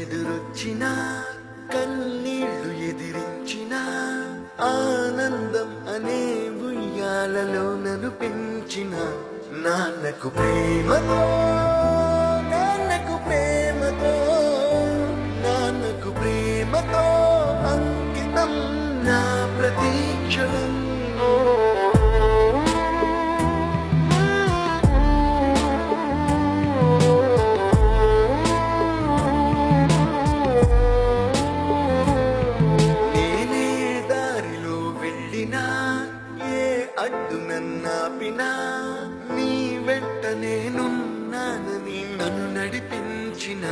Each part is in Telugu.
ఎదురొచ్చిన కన్నీళ్లు ఎదిరించిన ఆనందం అనే ఉయ్యాలలో నన్ను పెంచిన నాన్నకు ప్రేమతో నాన్నకు ప్రేమతో నాన్నకు ప్రేమతో అంకితం నా ప్రతీక్షణం. అడ్డు నన్నాపినా నీ వెంట నేనున్నానని నన్ను నడిపించిన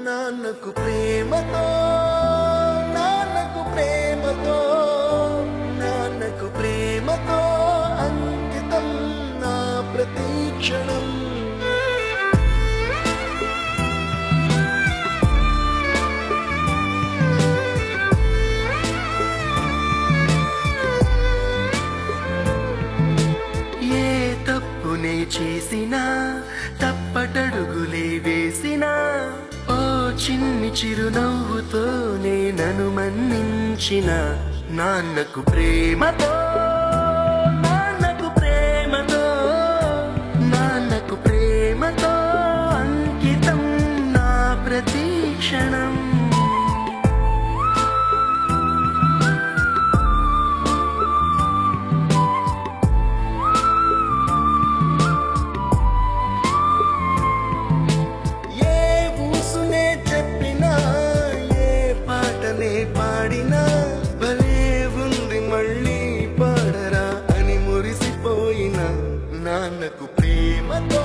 నాన్నకు ప్రేమతో నాన్నకు ప్రేమతో నాన్నకు ప్రేమతో అంకితం నా ప్రతీక్షణం. చేసిన తప్పటడుగులే వేసిన ఓ చిన్ని చిరునవ్వుతోనే నన్ను మన్నించిన నాన్నకు ప్రేమతో నాన్నకు ప్రేమతో నాన్నకు ప్రేమతో అంకితం నా ప్రతీక్షణం. పాడినా భలే ఉంది మళ్ళీ పాడరా అని మురిసిపోయిన నాన్నకు ప్రేమతో